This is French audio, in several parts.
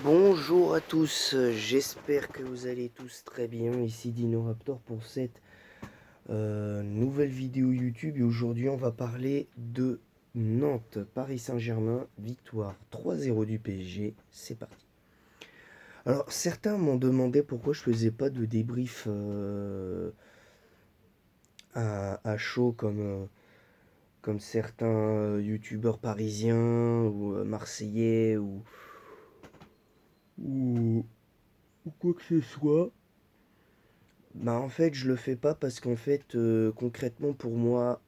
Bonjour à tous, j'espère que vous allez tous très bien. Ici DinoRaptor pour cette nouvelle vidéo YouTube. Et aujourd'hui, on va parler de Nantes, Paris Saint-Germain, victoire 3-0 du PSG. C'est parti. Alors, certains m'ont demandé pourquoi je faisais pas de débrief à chaud comme certains youtubeurs parisiens ou marseillais ou, ou quoi que ce soit. Bah en fait je le fais pas parce qu'en fait concrètement pour moi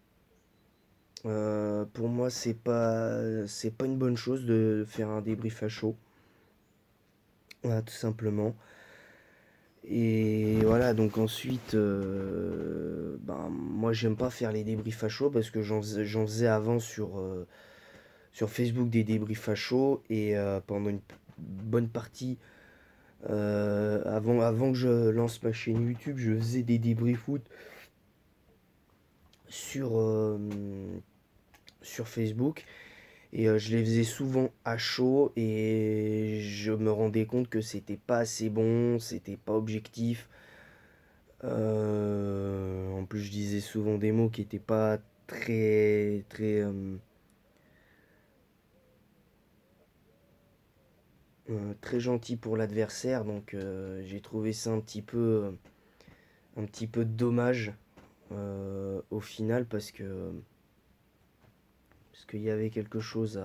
c'est pas une bonne chose de faire un débrief à chaud. Voilà, tout simplement. Et voilà, donc ensuite ben, moi j'aime pas faire les débriefs à chaud parce que j'en faisais avant sur Facebook des débriefs à chaud et pendant une bonne partie avant que je lance ma chaîne YouTube, je faisais des débriefs foot sur, sur Facebook et je les faisais souvent à chaud et je me rendais compte que c'était pas assez bon, c'était pas objectif. En plus, je disais souvent des mots qui étaient pas très gentils pour l'adversaire, donc j'ai trouvé ça un petit peu dommage au final parce qu'il y avait quelque chose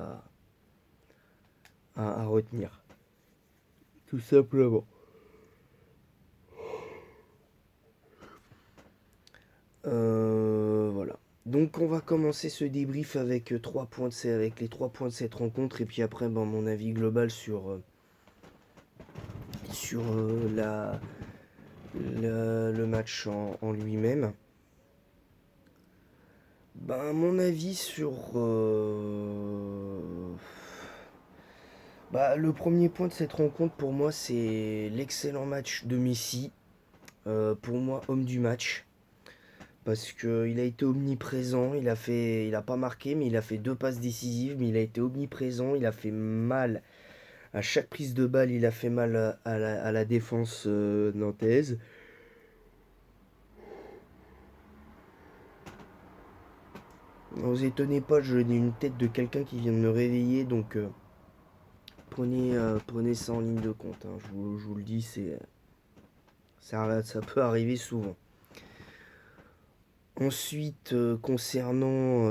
à retenir, tout simplement. Voilà. Donc on va commencer ce débrief avec avec les 3 points de cette rencontre et puis après ben, mon avis global sur le match en lui-même. Ben, mon avis sur bah, le premier point de cette rencontre pour moi c'est l'excellent match de Messi. Pour moi homme du match. Parce qu'il a été omniprésent, il a pas marqué, mais il a fait 2 passes décisives, mais il a été omniprésent, il a fait mal. À chaque prise de balle, il a fait mal à la défense nantaise. Ne vous étonnez pas, j'ai une tête de quelqu'un qui vient de me réveiller, donc prenez ça en ligne de compte, hein. Je vous le dis, ça peut arriver souvent. Ensuite, concernant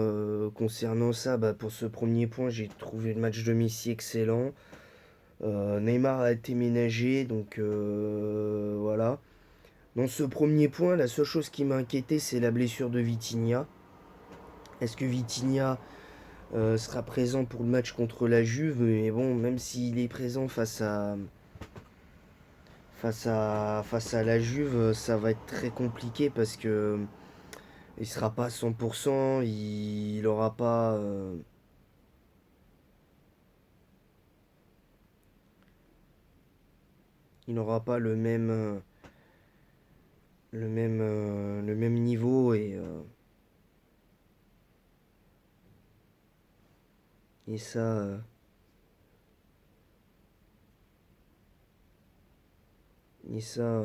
ça, bah, pour ce premier point, j'ai trouvé le match de Messi excellent. Neymar a été ménagé, donc voilà. Dans ce premier point, la seule chose qui m'a inquiété, c'est la blessure de Vitinha. Est-ce que Vitinha sera présent pour le match contre la Juve? Mais bon, même s'il est présent face à la Juve, ça va être très compliqué parce que il sera pas à 100%, il aura pas le même niveau et ça et ça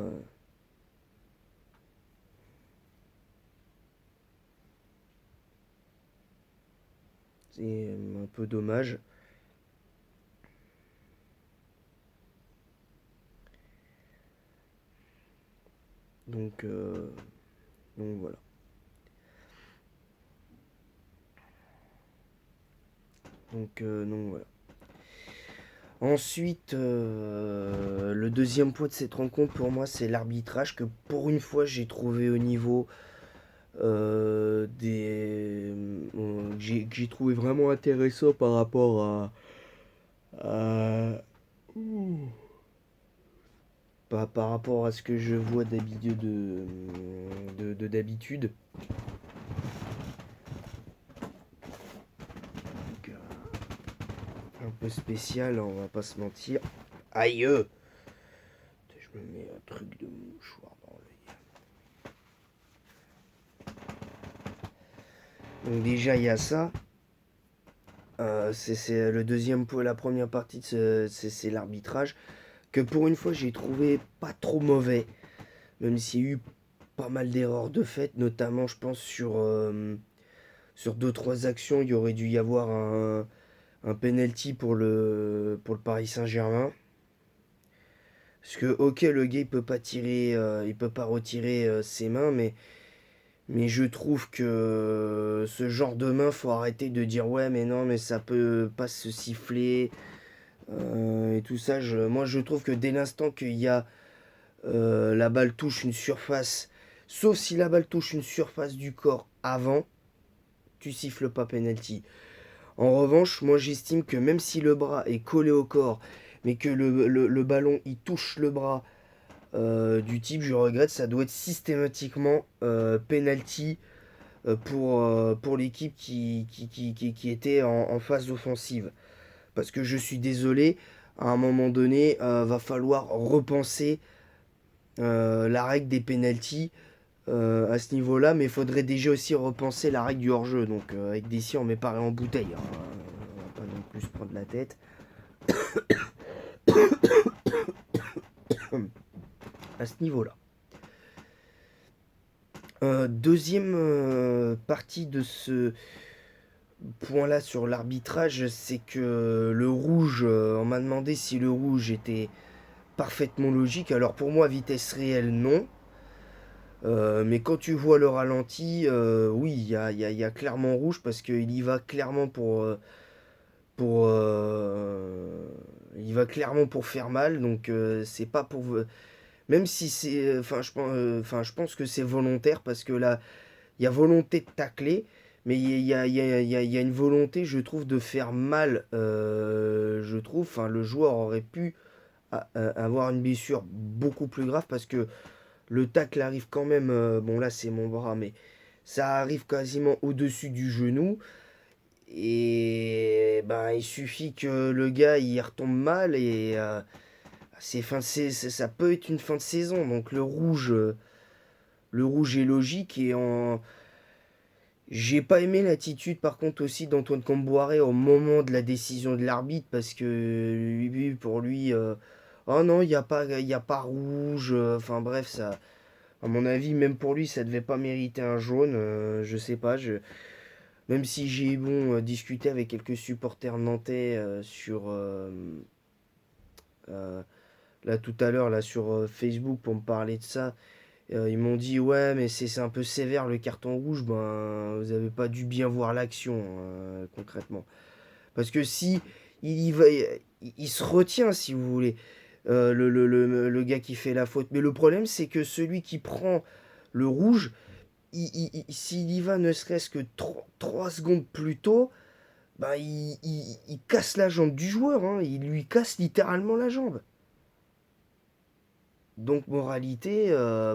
c'est un peu dommage. Donc donc voilà. Donc voilà. Ensuite, le deuxième point de cette rencontre pour moi, c'est l'arbitrage que pour une fois j'ai trouvé au niveau que j'ai trouvé vraiment intéressant par rapport à- par rapport à ce que je vois d'habitude d'habitude. Donc, un peu spécial, on va pas se mentir. Aïe! Je me mets un truc de mouchoir dans l'œil. Donc déjà il y a ça. Le deuxième point, la première partie, c'est l'arbitrage, que pour une fois j'ai trouvé pas trop mauvais, même s'il y a eu pas mal d'erreurs de fait, notamment je pense sur deux trois actions, il y aurait dû y avoir un penalty pour le Paris Saint-Germain. Parce que ok, le gars il peut pas tirer, il peut pas retirer ses mains, mais je trouve que ce genre de main, faut arrêter de dire ouais mais non mais ça peut pas se siffler et tout ça. Moi je trouve que dès l'instant qu'il y a la balle touche une surface, sauf si la balle touche une surface du corps avant, tu siffles pas penalty. En revanche, moi j'estime que même si le bras est collé au corps, mais que le ballon il touche le bras du type, je regrette, ça doit être systématiquement penalty pour l'équipe qui était en phase offensive. Parce que je suis désolé, à un moment donné, va falloir repenser la règle des penalties à ce niveau-là, mais il faudrait déjà aussi repenser la règle du hors-jeu. Donc avec des si on met pareil en bouteille, hein. On va pas non plus se prendre la tête à ce niveau-là. Deuxième partie de ce point-là sur l'arbitrage, c'est que le rouge, on m'a demandé si le rouge était parfaitement logique. Alors pour moi, vitesse réelle, non. Mais quand tu vois le ralenti, oui, il y a clairement rouge parce qu'il y va clairement il va clairement pour faire mal. Donc c'est pas pour, même si c'est, je pense que c'est volontaire parce que là, il y a volonté de tacler, mais il y a une volonté, je trouve, de faire mal. Je trouve, enfin, le joueur aurait pu avoir une blessure beaucoup plus grave parce que le tacle arrive quand même. Bon, là, c'est mon bras, mais ça arrive quasiment au-dessus du genou. Et ben, il suffit que le gars il retombe mal et ça peut être une fin de saison. Donc le rouge est logique et j'ai pas aimé l'attitude par contre aussi d'Antoine Camboiré au moment de la décision de l'arbitre parce que pour lui, oh non, il y a pas rouge. Enfin bref, ça, à mon avis, même pour lui, ça devait pas mériter un jaune. Je sais pas. Même si j'ai discuté avec quelques supporters nantais euh, là tout à l'heure là sur Facebook pour me parler de ça. Ils m'ont dit ouais mais c'est un peu sévère le carton rouge, ben vous avez pas dû bien voir l'action concrètement. Parce que si il y va, il se retient si vous voulez, le gars qui fait la faute. Mais le problème c'est que celui qui prend le rouge, s'il y va ne serait-ce que 3 secondes plus tôt, ben il casse la jambe du joueur, hein. Il lui casse littéralement la jambe. Donc moralité,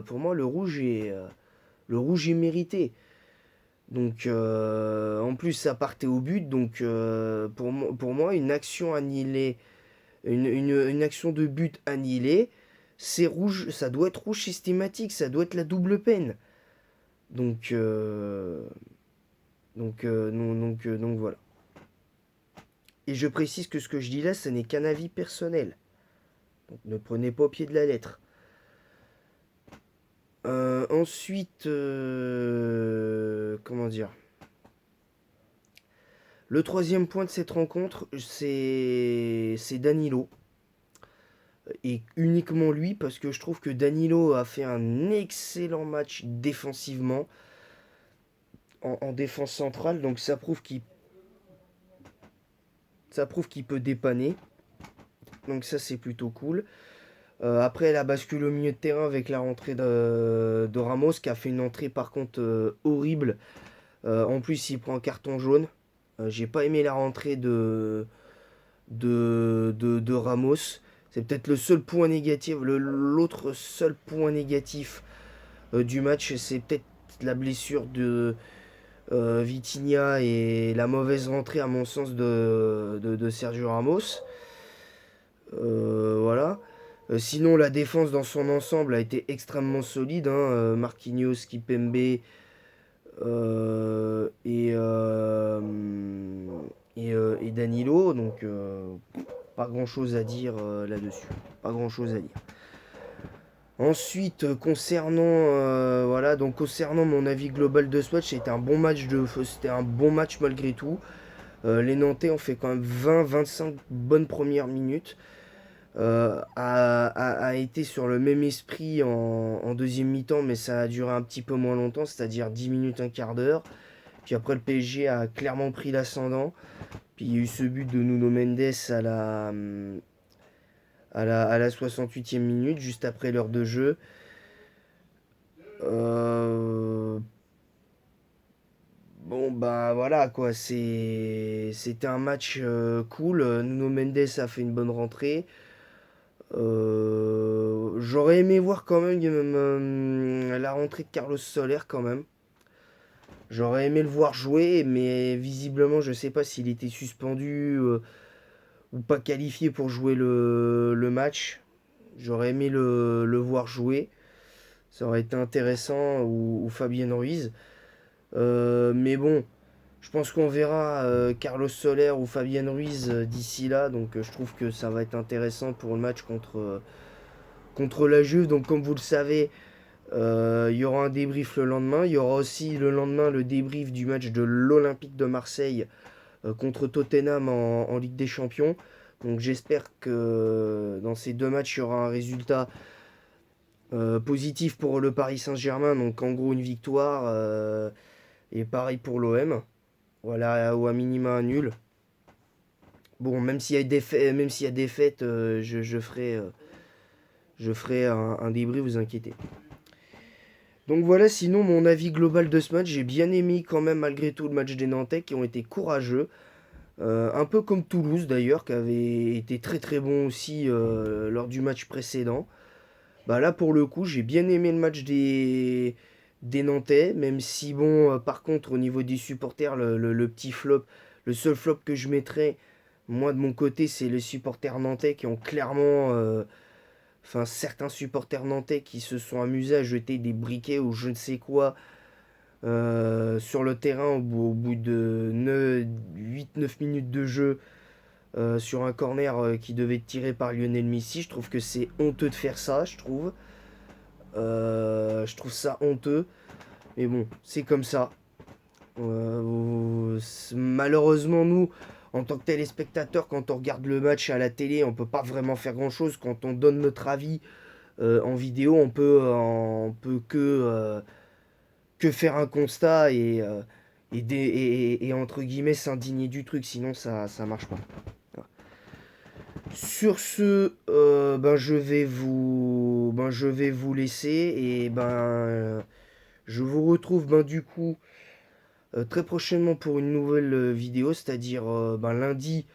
pour moi le rouge est mérité. Donc en plus ça partait au but, donc pour moi une action annihilée, une action de but annihilée, c'est rouge, ça doit être rouge systématique, ça doit être la double peine. Donc donc voilà. Et je précise que ce que je dis là, ce n'est qu'un avis personnel. Donc ne prenez pas au pied de la lettre. Ensuite, comment dire? Le troisième point de cette rencontre, c'est Danilo. Et uniquement lui, parce que je trouve que Danilo a fait un excellent match défensivement, en défense centrale. Donc ça prouve qu'il peut dépanner. Donc ça, c'est plutôt cool. Après, elle a basculé au milieu de terrain avec la rentrée de Ramos, qui a fait une entrée par contre horrible. En plus, il prend un carton jaune. J'ai pas aimé la rentrée de Ramos. C'est peut-être le seul point négatif. L'autre seul point négatif du match, c'est peut-être la blessure de Vitinha et la mauvaise rentrée, à mon sens, de Sergio Ramos. Voilà. Sinon, la défense dans son ensemble a été extrêmement solide, hein. Marquinhos, Kipembe, euh, et, euh, et Danilo, donc pas grand chose à dire là-dessus. Pas grand chose à dire. Ensuite, concernant mon avis global de ce match, c'était un bon match malgré tout. Les Nantais ont fait quand même 20-25 bonnes premières minutes. A été sur le même esprit en deuxième mi-temps, mais ça a duré un petit peu moins longtemps, c'est-à-dire 10 minutes, un quart d'heure. Puis après, le PSG a clairement pris l'ascendant. Puis il y a eu ce but de Nuno Mendes à la 68e minute, juste après l'heure de jeu. Euh, Bon, bah voilà quoi, c'était un match cool. Nuno Mendes a fait une bonne rentrée. J'aurais aimé voir quand même la rentrée de Carlos Soler quand même. J'aurais aimé le voir jouer, mais visiblement, je sais pas s'il était suspendu ou pas qualifié pour jouer le match. J'aurais aimé le voir jouer. Ça aurait été intéressant, ou Fabien Ruiz. Mais bon, je pense qu'on verra Carlos Soler ou Fabien Ruiz d'ici là. Donc je trouve que ça va être intéressant pour le match contre la Juve. Donc comme vous le savez, il y aura un débrief le lendemain. Il y aura aussi le lendemain le débrief du match de l'Olympique de Marseille contre Tottenham en Ligue des Champions. Donc j'espère que dans ces deux matchs, il y aura un résultat positif pour le Paris Saint-Germain. Donc en gros une victoire. Et pareil pour l'OM. Voilà, ou à minima un nul. Bon, même s'il y a défaite, je ferai un débrief, vous inquiétez. Donc voilà, sinon mon avis global de ce match, j'ai bien aimé quand même malgré tout le match des Nantais qui ont été courageux. Un peu comme Toulouse d'ailleurs, qui avait été très très bon aussi lors du match précédent. Bah là pour le coup, j'ai bien aimé le match des Nantais, même si bon, par contre au niveau des supporters, le petit flop, le seul flop que je mettrais, moi de mon côté, c'est les supporters nantais qui ont clairement, enfin certains supporters nantais qui se sont amusés à jeter des briquets ou je ne sais quoi sur le terrain au bout de 8-9 minutes de jeu sur un corner qui devait être tiré par Lionel Messi. Je trouve que c'est honteux de faire ça, je trouve. Je trouve ça honteux. Mais bon, c'est comme ça. Malheureusement, nous, en tant que téléspectateurs, quand on regarde le match à la télé, on peut pas vraiment faire grand-chose. Quand on donne notre avis en vidéo, on peut que faire un constat et entre guillemets s'indigner du truc. Sinon, ça marche pas. Voilà. Sur ce, je vais vous laisser et je vous retrouve du coup très prochainement pour une nouvelle vidéo, c'est-à-dire lundi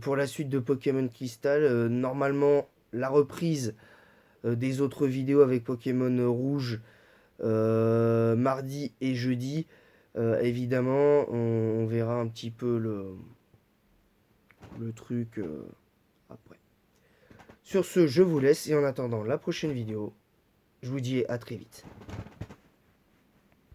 pour la suite de Pokémon Crystal. Normalement, la reprise des autres vidéos avec Pokémon Rouge mardi et jeudi. Évidemment, on verra un petit peu le truc après. Sur ce, je vous laisse et en attendant la prochaine vidéo, je vous dis à très vite.